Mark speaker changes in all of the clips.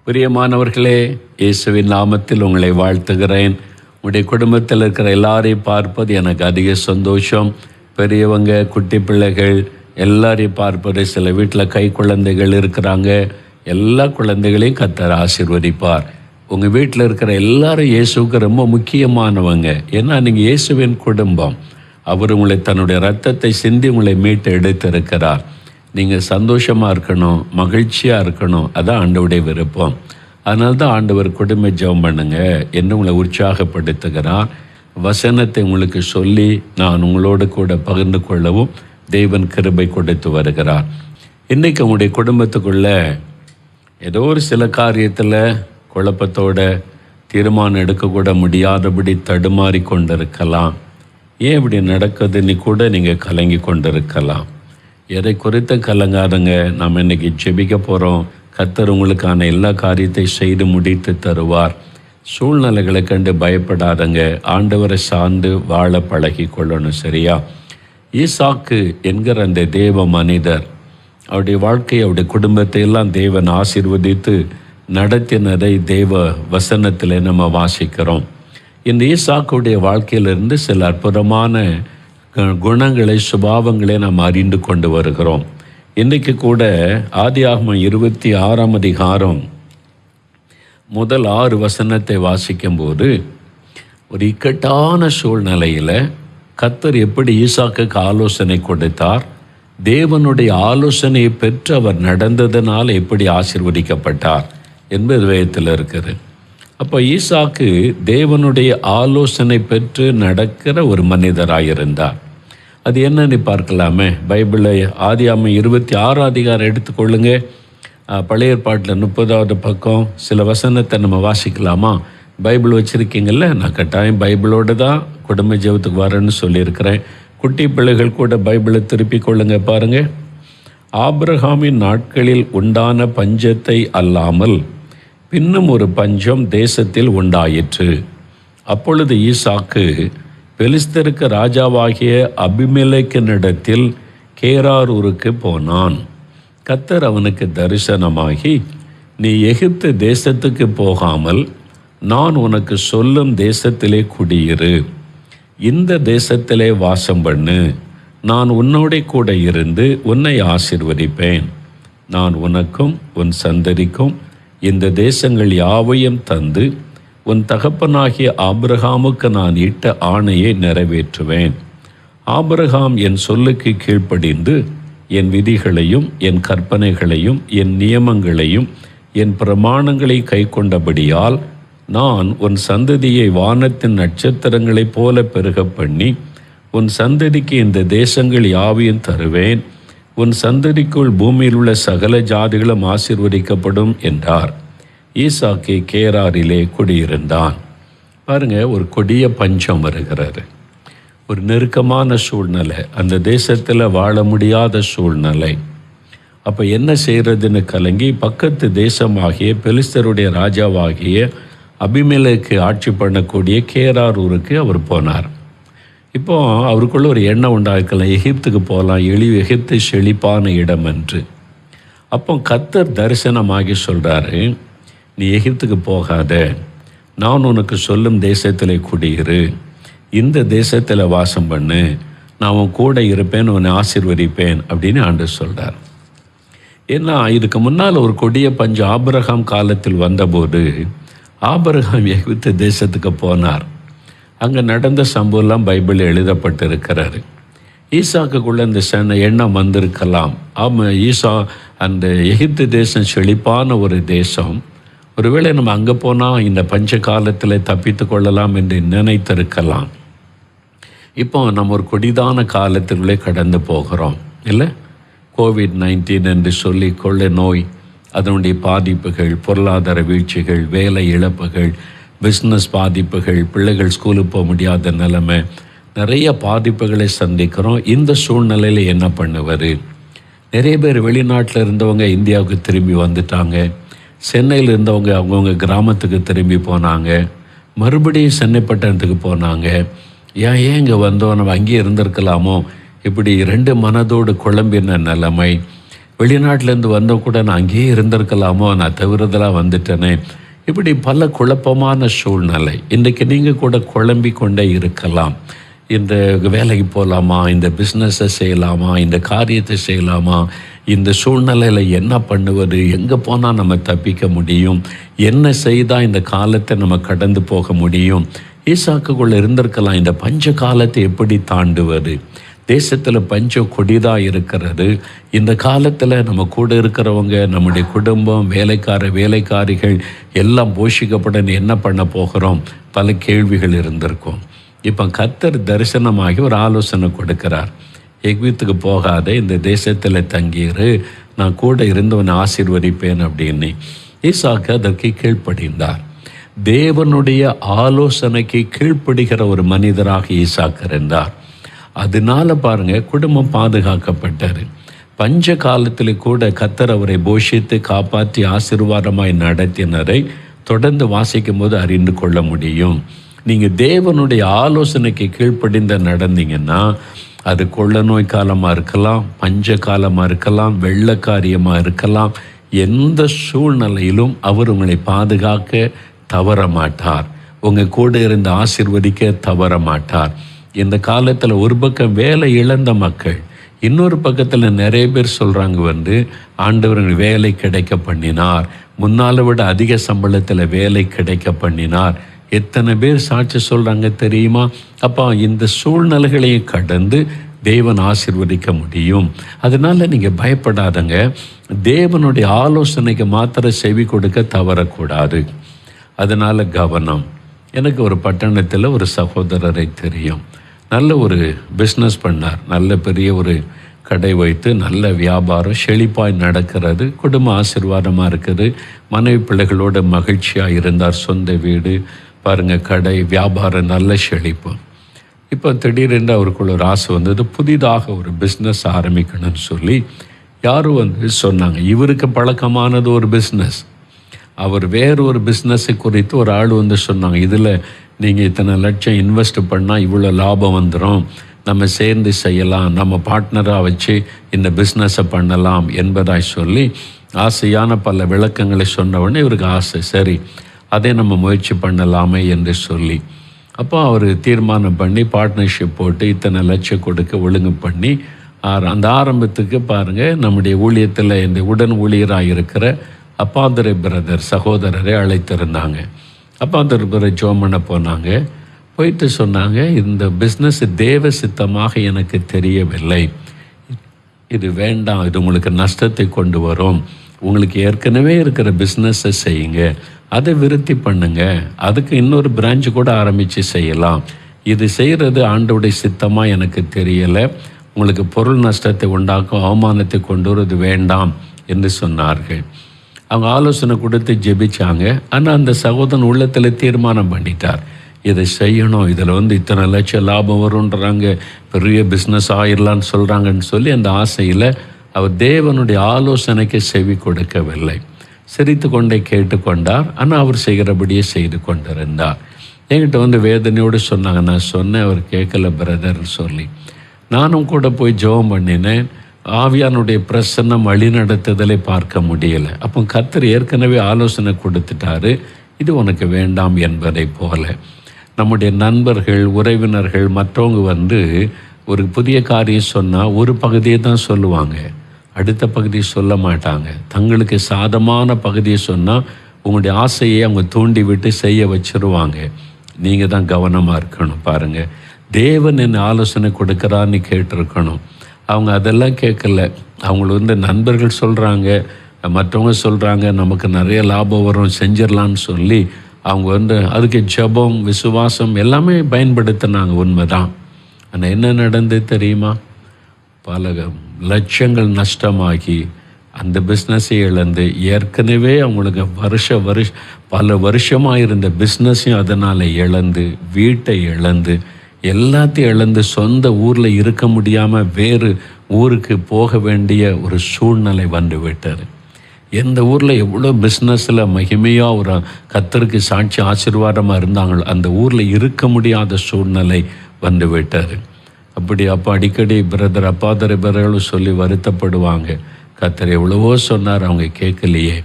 Speaker 1: பிரியமானவர்களே, இயேசுவின் நாமத்தில் உங்களை வாழ்த்துகிறேன். உங்களுடைய குடும்பத்தில் இருக்கிற எல்லாரையும் பார்ப்பது எனக்கு அதிக சந்தோஷம். பெரியவங்க, குட்டி பிள்ளைகள் எல்லாரையும் பார்ப்பது. சில வீட்டில் கை குழந்தைகள் இருக்கிறாங்க. எல்லா குழந்தைகளையும் கர்த்தர் ஆசீர்வதிப்பார். உங்கள் வீட்டில் இருக்கிற எல்லாரும் இயேசுவுக்கு ரொம்ப முக்கியமானவங்க. ஏன்னா நீங்கள் இயேசுவின் குடும்பம். அவர் உங்களை தன்னுடைய இரத்தத்தை சிந்தி உங்களை மீட்டு எடுத்திருக்கிறார். நீங்கள் சந்தோஷமாக இருக்கணும், மகிழ்ச்சியாக இருக்கணும். அதான் ஆண்டவருடைய விருப்பம். அதனால தான் ஆண்டவர் குடும்ப ஜெபம் பண்ணுங்க என்று உங்களை உற்சாகப்படுத்துகிறார். வசனத்தை உங்களுக்கு சொல்லி நான் உங்களோடு கூட பகிர்ந்து கொள்ளவும் தேவன் கிருபை கொடுத்து வருகிறார். இன்றைக்கி உங்களுடைய குடும்பத்துக்குள்ள ஏதோ ஒரு சில காரியத்தில் குழப்பத்தோட தீர்மானம் எடுக்கக்கூட முடியாதபடி தடுமாறி கொண்டிருக்கலாம். ஏன் இப்படி நடக்குதுன்னு கூட நீங்கள் கலங்கி கொண்டிருக்கலாம். எதை குறித்த கலங்காதங்க. நாம் இன்றைக்கி ஜெபிக்க போகிறோம். கர்த்தர் உங்களுக்கான எல்லா காரியத்தை செய்து முடித்து தருவார். சூழ்நிலைகளை கண்டு பயப்படாதங்க. ஆண்டவரை சார்ந்து வாழ பழகி கொள்ளணும். சரியா? ஈசாக்கு என்கிற அந்த தேவ மனிதர், அவருடைய வாழ்க்கையை, அவருடைய குடும்பத்தை எல்லாம் தேவன் ஆசீர்வதித்து நடத்தினதை தேவ வசனத்தில் நம்ம வாசிக்கிறோம். இந்த ஈசாக்குடைய வாழ்க்கையிலிருந்து சில அற்புதமான குணங்களை, சுபாவங்களை நாம் அறிந்து கொண்டு வருகிறோம். இன்றைக்கு கூட ஆதியாகமம் 26ஆம் அதிகாரம் முதல் 6 வசனத்தை வாசிக்கும்போது, ஒரு இக்கட்டான சூழ்நிலையில் கர்த்தர் எப்படி ஈசாக்குக்கு ஆலோசனை கொடுத்தார், தேவனுடைய ஆலோசனையை பெற்று அவர் நடந்ததனால் எப்படி ஆசீர்வதிக்கப்பட்டார் என்பது வேதத்தில் இருக்குது. அப்போ ஈசாக்கு தேவனுடைய ஆலோசனை பெற்று நடக்கிற ஒரு மனிதராயிருந்தார். அது என்னன்னு பார்க்கலாமே. பைபிளை ஆதியாகமம் 26ஆம் அதிகாரம் எடுத்துக்கொள்ளுங்க. பழைய ஏற்பாட்டில் 30வது பக்கம் சில வசனத்தை நம்ம வாசிக்கலாமா? பைபிள் வச்சுருக்கீங்கள்ல? நான் கட்டாயம் பைபிளோடு தான் குடும்ப ஜெபத்துக்கு வரேன்னு சொல்லியிருக்கிறேன். குட்டி பிள்ளைகள் கூட பைபிளை திருப்பி கொள்ளுங்க. பாருங்கள். ஆபிரகாமின் நாட்களில் உண்டான பஞ்சத்தை அல்லாமல் பின்னும் ஒரு பஞ்சம் தேசத்தில் உண்டாயிற்று. அப்பொழுது ஈசாக்கு பெலிஸ்தருக்கு ராஜாவாகிய அபிமெலேக்கினிடத்தில் கேராரூருக்கு போனான். கர்த்தர் அவனுக்கு தரிசனமாகி, நீ எகிப்து தேசத்துக்கு போகாமல் நான் உனக்கு சொல்லும் தேசத்திலே குடியிரு, இந்த தேசத்திலே வாசம் பண்ணு, நான் உன்னோட கூட இருந்து உன்னை ஆசீர்வதிப்பேன், நான் உனக்கும் உன் சந்ததிக்கும் இந்த தேசங்கள் யாவையும் தந்து உன் தகப்பனாகிய ஆபிரகாமுக்கு நான் இட்ட ஆணையை நிறைவேற்றுவேன். ஆபிரகாம் என் சொல்லுக்கு கீழ்ப்படிந்து என் விதிகளையும் என் கற்பனைகளையும் என் நியமங்களையும் என் பிரமாணங்களை கை கொண்டபடியால் நான் உன் சந்ததியை வானத்தின் நட்சத்திரங்களைப் போல பெருக பண்ணி உன் சந்ததிக்கு இந்த தேசங்கள் யாவையும் தருவேன், உன் சந்ததிக்குள் பூமியில் உள்ள சகல ஜாதிகளும் ஆசீர்வதிக்கப்படும் என்றார். ஈசாக்கு கேராரிலே குடியிருந்தான். பாருங்க, ஒரு கொடிய பஞ்சம் வருகிறது. ஒரு நெருக்கமான சூழ்நிலை, அந்த தேசத்தில் வாழ முடியாத சூழ்நிலை. அப்போ என்ன செய்கிறதுன்னு கலங்கி பக்கத்து தேசமாகிய பெலிஸ்தருடைய ராஜாவாகிய அபிமெலேக்கு ஆட்சி பண்ணக்கூடிய கேராரூருக்கு அவர் போனார். இப்போ அவருக்குள்ள ஒரு எண்ணம் உண்டாக்கலாம், எகிப்துக்கு போகலாம், எகிப்து செழிப்பான இடம் என்று. அப்போ கர்த்தர் தரிசனமாகி சொல்கிறாரு, நீ எகிப்துக்கு போகாத, நான் உனக்கு சொல்லும் தேசத்தில் குடியிரு, இந்த தேசத்தில் வாசம் பண்ணு, நான் உன் கூட இருப்பேன், உன்னை ஆசீர்வதிப்பேன் அப்படின்னு ஆண்டவர் சொல்கிறார். ஏன்னா இதுக்கு முன்னால் ஒரு கொடிய பஞ்சம் ஆபிரகாம் காலத்தில் வந்தபோது ஆபிரகாம் எகிப்து தேசத்துக்கு போனார். அங்கே நடந்த சம்பவம்லாம் பைபிளில் எழுதப்பட்டிருக்கிறாரு. ஈசாக்குக்குள்ளே இந்த எண்ணம் வந்திருக்கலாம். ஈசா அந்த எகிப்து தேசம் செழிப்பான ஒரு தேசம், ஒருவேளை நம்ம அங்கே போனால் இந்த பஞ்ச காலத்தில் தப்பித்து கொள்ளலாம் என்று நினைத்திருக்கலாம். இப்போ நம்ம ஒரு கொடிதான காலத்திற்குள்ளே கடந்து போகிறோம் இல்லை? COVID-19 என்று சொல்லி கொள்ளை நோய், அதனுடைய பாதிப்புகள், பொருளாதார வீழ்ச்சிகள், வேலை இழப்புகள், பிஸ்னஸ் பாதிப்புகள், பிள்ளைகள் ஸ்கூலுக்கு போக முடியாத நிலைமை, நிறைய பாதிப்புகளை சந்திக்கிறோம். இந்த சூழ்நிலையில் என்ன பண்ணுவார்? நிறைய பேர் வெளிநாட்டில் இருந்தவங்க இந்தியாவுக்கு திரும்பி வந்துட்டாங்க. சென்னையில் இருந்தவங்க அவங்கவுங்க கிராமத்துக்கு திரும்பி போனாங்க. மறுபடியும் சென்னை பட்டணத்துக்கு போனாங்க. ஏன் இங்கே வந்தோம், நம்ம அங்கேயே இருந்திருக்கலாமோ, இப்படி 2 மனதோடு குழம்பின நிலைமை. வெளிநாட்டிலேருந்து வந்த கூட நான் அங்கேயே இருந்திருக்கலாமோ, நான் தவிர்தலாக வந்துட்டேனே. இப்படி பல குழப்பமான சூழ்நிலை. இன்றைக்கு நீங்கள் கூட குழம்பி கொண்டே இருக்கலாம். இந்த வேலைக்கு போகலாமா, இந்த பிஸ்னஸை செய்யலாமா, இந்த காரியத்தை செய்யலாமா, இந்த சூழ்நிலையில் என்ன பண்ணுவது, எங்கே போனால் நம்ம தப்பிக்க முடியும், என்ன செய்தால் இந்த காலத்தை நம்ம கடந்து போக முடியும். ஈசாக்குக்குள்ளே இருந்திருக்கலாம், இந்த பஞ்ச காலத்தை எப்படி தாண்டுவது, தேசத்தில் பஞ்சம் கொடிதாக இருக்கிறது, இந்த காலத்தில் நம்ம கூட இருக்கிறவங்க, நம்முடைய குடும்பம், வேலைக்காரிகள் எல்லாம் போஷிக்கப்பட என்ன பண்ண போகிறோம், பல கேள்விகள் இருந்திருக்கும். இப்போ கர்த்தர் தரிசனமாகி ஒரு ஆலோசனை கொடுக்கிறார். எகிப்துக்கு போகாத, இந்த தேசத்தில் தங்கியிரு, நான் கூட இருந்தவனை ஆசீர்வதிப்பேன் அப்படின்னு. ஈசாக்கு அதற்கு கீழ்ப்படிந்தார். தேவனுடைய ஆலோசனைக்கு கீழ்ப்படுகிற ஒரு மனிதராக ஈசாக்கு இருந்தார். அதனால பாருங்க, குடும்பம் பாதுகாக்கப்பட்டார். பஞ்ச காலத்தில் கூட கர்த்தர் அவரை போஷித்து காப்பாற்றி ஆசீர்வாதமாய் நடத்தினரை தொடர்ந்து வாசிக்கும் போது அறிந்து கொள்ள முடியும். நீங்கள் தேவனுடைய ஆலோசனைக்கு கீழ்ப்படிந்த நடந்தீங்கன்னா, அது கொள்ள நோய் காலமாக இருக்கலாம், பஞ்ச காலமாக இருக்கலாம், வெள்ளக்காரியமாக இருக்கலாம், எந்த சூழ்நிலையிலும் அவர் உங்களை பாதுகாக்க தவற மாட்டார். உங்கள் கூட இருந்து ஆசீர்வதிக்க தவற மாட்டார். இந்த காலத்தில் ஒரு பக்கம் வேலை இழந்த மக்கள், இன்னொரு பக்கத்தில் நிறைய பேர் சொல்கிறாங்க ஆண்டவர் வேலை கிடைக்க பண்ணினார், முன்னால் விட அதிக சம்பளத்தில் வேலை கிடைக்க பண்ணினார். எத்தனை பேர் சாட்சி சொல்கிறாங்க தெரியுமா? அப்போ இந்த சூழ்நிலைகளையும் கடந்து தேவன் ஆசீர்வதிக்க முடியும். அதனால் நீங்கள் பயப்படாதங்க. தேவனுடைய ஆலோசனைக்கு மாத்திரம் செவி கொடுக்க தவறக்கூடாது. அதனால் கவனம். எனக்கு ஒரு பட்டணத்தில் ஒரு சகோதரரை தெரியும். நல்ல ஒரு பிஸ்னஸ் பண்ணார். நல்ல பெரிய ஒரு கடை வைத்து நல்ல வியாபாரம் செழிப்பாய் நடக்கிறது. குடும்ப ஆசீர்வாதமாக இருக்குது. மனைவி பிள்ளைகளோட மகிழ்ச்சியாக இருந்தார். சொந்த வீடு பாருங்கள், கடை வியாபாரம் நல்ல செழிப்பு. இப்போ திடீரென்று அவருக்குள்ள ஒரு ஆசை வந்தது, புதிதாக ஒரு பிஸ்னஸ் ஆரம்பிக்கணும்னு சொல்லி யாரும் சொன்னாங்க. இவருக்கு பழக்கமானது ஒரு பிஸ்னஸ், அவர் வேறு ஒரு பிஸ்னஸை குறித்து ஒரு ஆள் சொன்னாங்க, இதில் நீங்கள் இத்தனை லட்சம் இன்வெஸ்ட் பண்ணால் இவ்வளோ லாபம் வந்துடும், நம்ம சேர்ந்து செய்யலாம், நம்ம பார்ட்னராக வச்சு இந்த பிஸ்னஸை பண்ணலாம் என்பதாய் சொல்லி ஆசையான பல விளக்கங்களை சொன்னவுடனே இவருக்கு ஆசை, சரி அதை நம்ம முயற்சி பண்ணலாமே என்று சொல்லி அப்போ அவர் தீர்மானம் பண்ணி பார்ட்னர்ஷிப் போட்டு இத்தனை லட்சம் கொடுக்க ஒழுங்கு பண்ணி அந்த ஆரம்பத்துக்கு பாருங்கள், நம்முடைய ஊழியத்தில் இந்த உடன் ஊழியராக இருக்கிற அப்பாதுரை பிரதர் சகோதரரை அழைத்திருந்தாங்க. அப்பாதுரை பிரதர் ஜோம் பண்ண போனாங்க. போயிட்டு சொன்னாங்க, இந்த பிஸ்னஸ் தேவ சித்தமாக எனக்கு தெரியவில்லை, இது வேண்டாம், இது உங்களுக்கு நஷ்டத்தை கொண்டு வரும், உங்களுக்கு ஏற்கனவே இருக்கிற பிஸ்னஸை செய்யுங்க, அதை விருத்தி பண்ணுங்க, அதுக்கு இன்னொரு பிரான்ச்சு கூட ஆரம்பித்து செய்யலாம், இது செய்கிறது ஆண்டோடைய சித்தமாக எனக்கு தெரியலை, உங்களுக்கு பொருள் நஷ்டத்தை உண்டாக்கும் அவமானத்தை கொண்டு வருவது வேண்டாம் என்று சொன்னார்கள். அவங்க ஆலோசனை கொடுத்து ஜெபிச்சாங்க. ஆனால் அந்த சகோதரன் உள்ளத்தில் தீர்மானம் பண்ணிட்டார், இதை செய்யணும், இதில் இத்தனை லட்சம் லாபம் வரும்ன்றாங்க, பெரிய பிஸ்னஸ் ஆயிடலான்னு சொல்கிறாங்கன்னு சொல்லி அந்த ஆசையில் அவர் தேவனுடைய ஆலோசனைக்கு செவி கொடுக்கவில்லை. சிரித்து கொண்டே கேட்டுக்கொண்டார். ஆனால் அவர் செய்கிறபடியே செய்து கொண்டிருந்தார். என்கிட்ட வேதனையோடு சொன்னாங்க, நான் சொன்னேன், அவர் கேட்கல பிரதர் சொல்லி. நானும் கூட போய் ஜெபம் பண்ணினேன். ஆவியானுடைய பிரசன்னம் வழிநடத்துதலை பார்க்க முடியலை. அப்போ கர்த்தர் ஏற்கனவே ஆலோசனை கொடுத்துட்டாரு, இது உனக்கு வேண்டாம் என்பதை போல. நம்முடைய நண்பர்கள், உறவினர்கள், மற்றவங்க ஒரு புதிய காரியம் சொன்னால் ஒரு பகுதியை தான் சொல்லுவாங்க, அடுத்த பகுதியை சொல்ல மாட்டாங்க. தங்களுக்கு சாதமான பகுதியை சொன்னால் உங்களுடைய ஆசையை அவங்க தூண்டி விட்டு செய்ய வச்சுருவாங்க. நீங்கள் தான் கவனமாக இருக்கணும். பாருங்கள், தேவன் என்ன ஆலோசனை கொடுக்குறான்னு கேட்டிருக்கணும். அவங்க அதெல்லாம் கேட்கல. அவங்களுக்கு நண்பர்கள் சொல்கிறாங்க, மற்றவங்க சொல்கிறாங்க, நமக்கு நிறைய லாபம் வரும், செஞ்சிடலான்னு சொல்லி அவங்க அதுக்கு ஜெபம், விசுவாசம் எல்லாமே பயன்படுத்தினாங்க. உண்மைதான். ஆனால் என்ன நடந்தது தெரியுமா? பல லட்சங்கள் நஷ்டமாகி அந்த பிஸ்னஸை இழந்து, ஏற்கனவே அவங்களுக்கு பல வருஷமாக இருந்த பிஸ்னஸையும் அதனால் இழந்து, வீட்டை இழந்து, எல்லாத்தையும் இழந்து, சொந்த ஊரில் இருக்க முடியாமல் வேறு ஊருக்கு போக வேண்டிய ஒரு சூழ்நிலை வந்து விட்டார். எந்த ஊரில் எவ்வளோ பிஸ்னஸில் மகிமையாக ஒரு கர்த்தருக்கு சாட்சி ஆசீர்வாதமாக இருந்தாங்களோ அந்த ஊரில் இருக்க முடியாத சூழ்நிலை வந்து விட்டார். அப்போ அடிக்கடி பிரதர் அப்பாதரை பிரதர்களும் சொல்லி வருத்தப்படுவாங்க. கர்த்தர் எவ்வளவோ சொன்னார், அவங்க கேட்கலையே,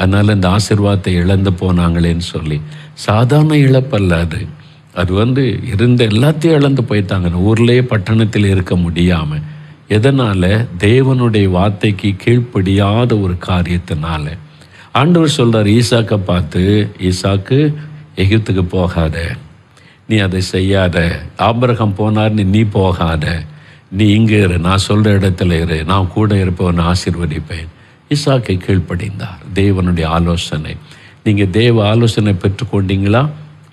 Speaker 1: அதனால் இந்த ஆசீர்வாதத்தை இழந்து போனாங்களேன்னு சொல்லி. சாதாரண இழப்பல்ல அது. அது இருந்த எல்லாத்தையும் இழந்து போயிட்டாங்க. ஊர்லேயே பட்டணத்தில் இருக்க முடியாமல். எதனால்? தேவனுடைய வார்த்தைக்கு கீழ்ப்படியாத ஒரு காரியத்தினால. ஆண்டவர் சொல்கிறார் ஈசாக்கை பார்த்து, ஈசாக்கு, எகிப்துக்கு போகாத, நீ அதை செய்யாத. ஆபிரகாம் போனார்னு நீ போகாத, நீ இங்கே இரு, நான் சொல்கிற இடத்துல இரு, நான் கூட இருப்பவன் ஆசீர்வதிப்பேன். ஈசாக்கை கீழ்ப்படிந்தார். தேவனுடைய ஆலோசனை. நீங்கள் தேவ ஆலோசனை பெற்றுக்கொண்டீங்களா?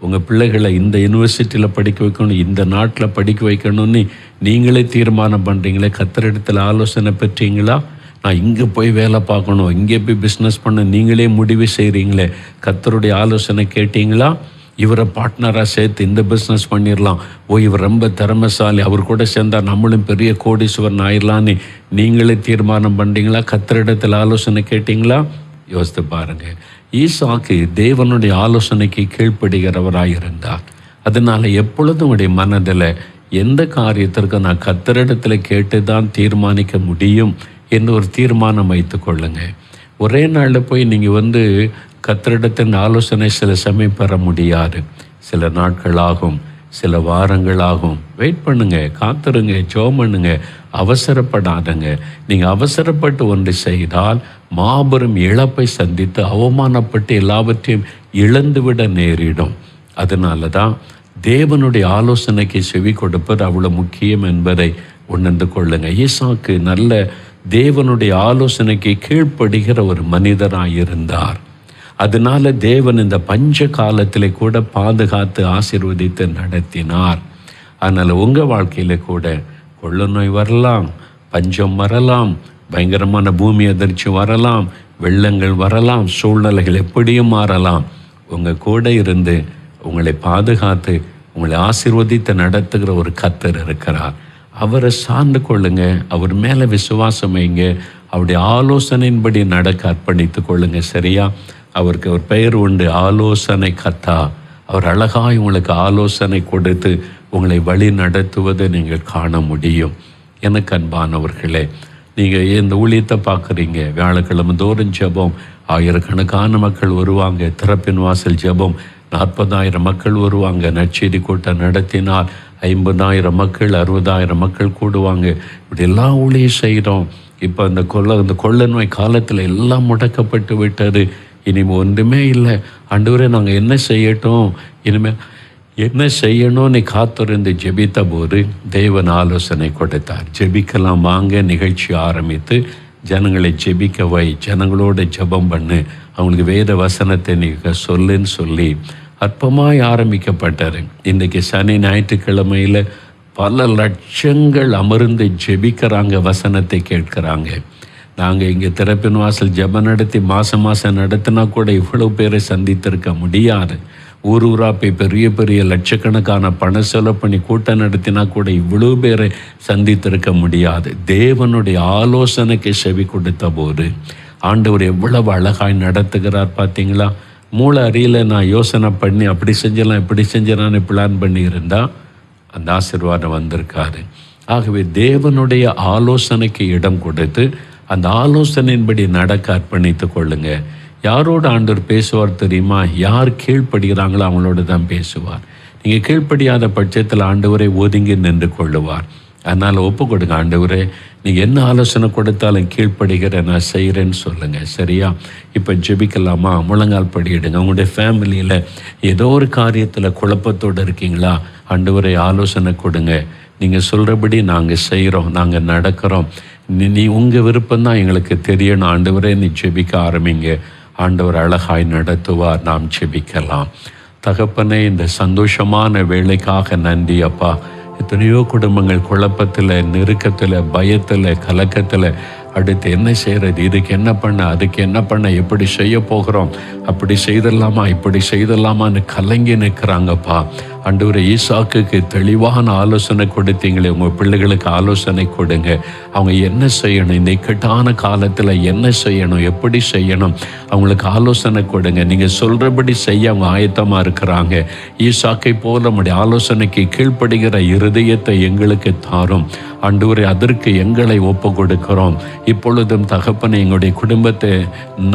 Speaker 1: உங்கள் பிள்ளைகளை இந்த யூனிவர்சிட்டியில் படிக்க வைக்கணும், இந்த நாட்டில் படிக்க வைக்கணும்னு நீங்களே தீர்மானம் பண்ணுறீங்களே, கர்த்தரிடத்தில் ஆலோசனை பெற்றீங்களா? நான் இங்கே போய் வேலை பார்க்கணும், இங்கே போய் பிஸ்னஸ் பண்ண நீங்களே முடிவு செய்கிறீங்களே, கர்த்தருடைய ஆலோசனை கேட்டீங்களா? இவரை பார்ட்னராக சேர்த்து இந்த பிஸ்னஸ் பண்ணிடலாம், இவர் ரொம்ப திறமைசாலி, அவர் கூட சேர்ந்தால் நம்மளும் பெரிய கோடீஸ்வரன் ஆயிடலான்னு நீங்களே தீர்மானம் பண்ணுறீங்களா? கர்த்தரிடத்தில் ஆலோசனை கேட்டிங்களா? யோசித்து பாருங்கள். ஈசாக்கு தேவனுடைய ஆலோசனைக்கு கீழ்ப்படுகிறவராயிருந்தார். அதனால் எப்பொழுதும் உடைய மனதில் எந்த காரியத்திற்கு நான் கர்த்தரிடத்தில் கேட்டு தான் தீர்மானிக்க முடியும் என்று ஒரு தீர்மானம் வைத்து கொள்ளுங்க. ஒரே நாளில் போய் நீங்கள் கர்த்தரிடத்தின் ஆலோசனை சில சமயம் பெற முடியாது. சில நாட்கள் ஆகும், சில வாரங்கள் ஆகும். வெயிட் பண்ணுங்க, காத்துருங்க, ஜெபம் பண்ணுங்க, அவசரப்படாதங்க. நீங்கள் அவசரப்பட்டு ஒன்று செய்தால் மாபெரும் இழப்பை சந்தித்து அவமானப்பட்டு எல்லாவற்றையும் இழந்துவிட நேரிடும். அதனால தான் தேவனுடைய ஆலோசனைக்கு செவி கொடுப்பது அவ்வளோ முக்கியம் என்பதை உணர்ந்து கொள்ளுங்க. ஈசாக்கு நல்ல தேவனுடைய ஆலோசனைக்கு கீழ்ப்படுகிற ஒரு மனிதராக இருந்தார். அதனால தேவன் இந்த பஞ்ச காலத்தில் கூட பாதுகாத்து ஆசீர்வதித்து நடத்தினார். அதனால் உங்கள் வாழ்க்கையில் கூட கொள்ள நோய் வரலாம், பஞ்சம் வரலாம், பயங்கரமான பூமி அதிர்ச்சி வரலாம், வெள்ளங்கள் வரலாம், சூழ்நிலைகள் எப்படியும் மாறலாம். உங்கள் கூட இருந்து உங்களை பாதுகாத்து உங்களை ஆசீர்வதித்து நடத்துகிற ஒரு கர்த்தர் இருக்கிறார். அவரை சார்ந்து கொள்ளுங்க, அவர் மேலே விசுவாசம் வைங்க, அவருடைய ஆலோசனையின்படி நடக்க அர்ப்பணித்து கொள்ளுங்க. சரியா? அவருக்கு ஒரு பெயர் உண்டு, ஆலோசனை கர்த்தா. அவர் அழகாய் உங்களுக்கு ஆலோசனை கொடுத்து உங்களை வழி நடத்துவதை நீங்கள் காண முடியும். எனக்கு அன்பானவர்களே, நீங்கள் இந்த ஊழியத்தை பார்க்குறீங்க, வியாழக்கிழமை தோறும் ஜெபம், ஆயிரக்கணக்கான மக்கள் வருவாங்க. திறப்பின் வாசல் ஜெபம், 40,000 மக்கள் வருவாங்க. நற்செய்தி கூட்டம் நடத்தினால் 50,000 மக்கள், 60,000 மக்கள் கூடுவாங்க. இப்படி எல்லா ஊழியம் செய்கிறோம். இப்போ இந்த கொள்ள நோய் காலத்தில் எல்லாம் முடக்கப்பட்டு விட்டது. இனிமேல் ஒன்றுமே இல்லை. ஆண்டவரே, நாங்கள் என்ன செய்யட்டும், இனிமேல் என்ன செய்யணும்னு காத்திருந்து ஜெபித்த போது தேவன் ஆலோசனை கொடுத்தார். ஜெபிக்கலாம் வாங்க, நிகழ்ச்சி ஆரம்பித்து ஜனங்களை ஜெபிக்க வை, ஜனங்களோட ஜெபம் பண்ணு, அவங்களுக்கு வேத வசனத்தை நீங்கள் சொல்லுன்னு சொல்லி அற்பமாய் ஆரம்பிக்கப்பட்டார். இன்றைக்கி சனி ஞாயிற்றுக்கிழமையில் பல லட்சங்கள் அமர்ந்து ஜெபிக்கிறாங்க, வசனத்தை கேட்குறாங்க. நாங்கள் இங்கே திறப்பின் வாசல் ஜெபம் நடத்தி மாதம் நடத்தினா கூட இவ்வளோ பேரை சந்தித்திருக்க முடியாது. ஊராக போய் பெரிய பெரிய லட்சக்கணக்கான பணம் செலவு பண்ணி கூட்டம் நடத்தினா கூட இவ்வளோ பேரை சந்தித்திருக்க முடியாது. தேவனுடைய ஆலோசனைக்கு செவி கொடுத்த போது ஆண்டவர் எவ்வளவு அழகாய் நடத்துகிறார் பார்த்தீங்களா? மூளை அறியல நான் யோசனை பண்ணி அப்படி செஞ்சலாம் இப்படி செஞ்சலான்னு பிளான் பண்ணியிருந்தா அந்த ஆசீர்வாதம் வந்திருக்காரு. ஆகவே தேவனுடைய ஆலோசனைக்கு இடம் கொடுத்து அந்த ஆலோசனையின்படி நடக்க அர்ப்பணித்து கொள்ளுங்க. யாரோட ஆண்டவர் பேசுவார் தெரியுமா? யார் கீழ்ப்படுகிறாங்களோ அவங்களோட தான் பேசுவார். நீங்கள் கீழ்ப்படியாத பட்சத்தில் ஆண்டவரை ஒதுங்கி நின்று கொள்ளுவார். அதனால் ஒப்பு கொடுங்க, ஆண்டவரே நீங்கள் என்ன ஆலோசனை கொடுத்தாலும் கீழ்ப்படுகிற நான் செய்கிறேன்னு சொல்லுங்கள். சரியா? இப்போ ஜெபிக்கலாமா? முழங்கால் படியிடுங்க. உங்களுடைய ஃபேமிலியில் ஏதோ ஒரு காரியத்தில் குழப்பத்தோடு இருக்கீங்களா? ஆண்டவரை ஆலோசனை கொடுங்க. நீங்கள் சொல்கிறபடி நாங்கள் செய்கிறோம், நாங்கள் நடக்கிறோம். நீ உங்கள் விருப்பம்தான் எங்களுக்கு தெரியணும். ஆண்டவரே நீ ஜெபிக்க ஆரம்பிங்க. ஆண்டவர் அழகாய் நடத்துவார். நாம் ஜெபிக்கலாம். தகப்பனே, இந்த சந்தோஷமான வேலைக்காக நன்றி அப்பா. எத்தனையோ குடும்பங்கள் குழப்பத்தில், நெருக்கத்தில், பயத்தில், கலக்கத்தில், அடுத்து என்ன செய்கிறது, இதுக்கு என்ன பண்ண, அதுக்கு என்ன பண்ண, எப்படி செய்ய போகிறோம், அப்படி செய்திடலாமா இப்படி செய்திடலாமான்னு கலங்கி நிற்கிறாங்கப்பா. ஆண்டவரே, ஈசாக்குக்கு தெளிவான ஆலோசனை கொடுத்தீங்களே, உங்கள் பிள்ளைகளுக்கு ஆலோசனை கொடுங்க. அவங்க என்ன செய்யணும், இந்த இக்கட்டான காலத்தில் என்ன செய்யணும், எப்படி செய்யணும், அவங்களுக்கு ஆலோசனை கொடுங்க. நீங்கள் சொல்கிறபடி செய்ய அவங்க ஆயத்தமாக இருக்கிறாங்க. ஈசாக்கை போல நம்முடைய ஆலோசனைக்கு கீழ்ப்படுகிற இருதயத்தை எங்களுக்கு தாரும் ஆண்டவரே. அதற்கு எங்களை ஒப்பு கொடுக்கிறோம். இப்பொழுதும் தகப்பனை, எங்களுடைய குடும்பத்தை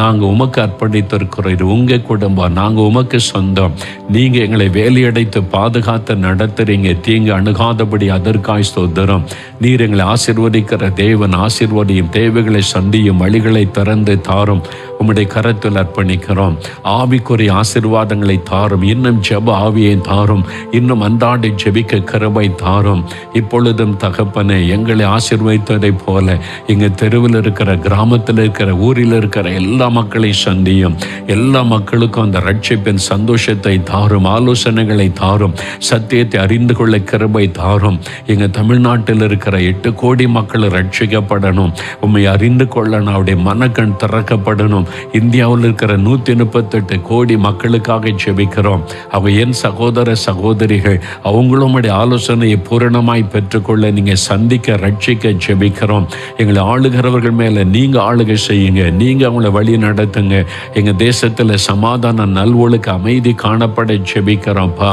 Speaker 1: நாங்கள் உமக்கு அர்ப்பணித்திருக்கிறோம். இது உங்கள் குடும்பம், நாங்கள் உமக்கு சொந்தம். நீங்கள் எங்களை வேலையடைத்து பாதுகாத்து நடத்துறீங்க. தீங்கு அணுகாதபடி அதற்காய் ஸ்தோத்திரம். நீர் எங்களை ஆசீர்வதிக்கிற தேவன். ஆசீர்வதியும் தேவைகளை சந்தியும் வழிகளை திறந்து தாரும். உம்முடைய கரத்தில் அர்ப்பணிக்கிறோம். ஆவிக்குரிய ஆசீர்வாதங்களை தாரும். இன்னும் ஜெப ஆவியை தாரும். இன்னும் அன்றாட ஜெபிக்க கிருபை தாரும். இப்பொழுதும் தகப்பனை, எங்களை ஆசீர்வதித்ததைப் போல எங்கள் தெருவில் இருக்கிற, கிராமத்தில் இருக்கிற, ஊரில் இருக்கிற எல்லா மக்களையும் சந்தியும். எல்லா மக்களுக்கும் அந்த ரட்சிப்பின் சந்தோஷத்தை தாரும். ஆலோசனைகளை தாரும். சத்தியத்தை அறிந்து கொள்ள கிருபை தாரும். எங்கள் தமிழ்நாட்டில் இருக்கிற 8 கோடி மக்கள் ரட்சிக்கப்படணும். உம்மை அறிந்து கொள்ளணும். அவருடைய மனக்கண் திறக்கப்படணும். இந்தியாவில் இருக்கிற 138 கோடி மக்களுக்காக ஜெபிக்கிறோம். அவங்க என் சகோதர சகோதரிகள், அவங்களும் ஆலோசனையை பூரணமாய் பெற்றுக்கொள்ள நீங்கள் சந்திக்க, ரட்சிக்க ஜெபிக்கிறோம். எங்களை ஆளுகிறவர்கள் மேலே நீங்கள் ஆளுகை செய்யுங்க. நீங்கள் அவங்கள வழி நடத்துங்க. எங்கள் தேசத்தில் சமாதான, நல்வொழுக்க, அமைதி காணப்பட ஜெபிக்கிறோம்ப்பா.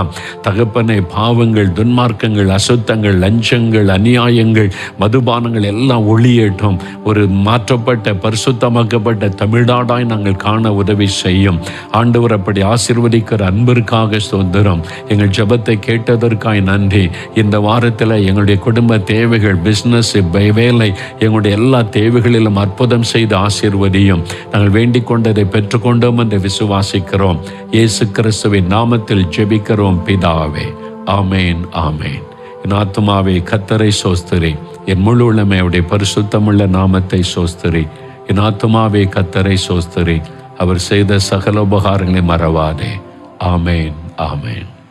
Speaker 1: தகப்பனை, பாவங்கள், துன்மார்க்கங்கள், அசுத்தங்கள், லஞ்சங்கள், அநியாயங்கள், மதுபானங்கள் எல்லாம் ஒளியேற்றும். ஒரு மாற்றப்பட்ட, பரிசுத்தமாக்கப்பட்ட தமிழ்நாடாய் நாங்கள் காண உதவி செய்யும். ஆண்டவர் அப்படி ஆசீர்வதிக்கிற அன்பிற்காக ஸ்தோத்திரம். எங்கள் ஜெபத்தை கேட்டதற்காய் நன்றி. இந்த வாரத்தில் எங்களுடைய குடும்ப தேவைகள், பிஸ்னஸ், வேலை, எங்களுடைய எல்லா தேவைகளிலும் அற்புதம் செய்து ஆசீர்வதியும். நாங்கள் வேண்டிக் கொண்டதை பெற்றுக்கொண்டோம் என்று விசுவாசிக்கிறோம். இயேசு கிறிஸ்துவின் நாமத்தில் ஜெபிக்கிறோம் பிதாவே. ஆமேன், ஆமேன். என் ஆத்துமாவே கர்த்தரை சோஸ்திரி. என் முழு உள்ளமே அவருடைய பரிசுத்தமுள்ள நாமத்தை சோஸ்திரி. என் ஆத்துமாவே கர்த்தரை சோஸ்திரி. அவர் செய்த சகல உபகாரங்களை மறவாதே. ஆமேன், ஆமேன்.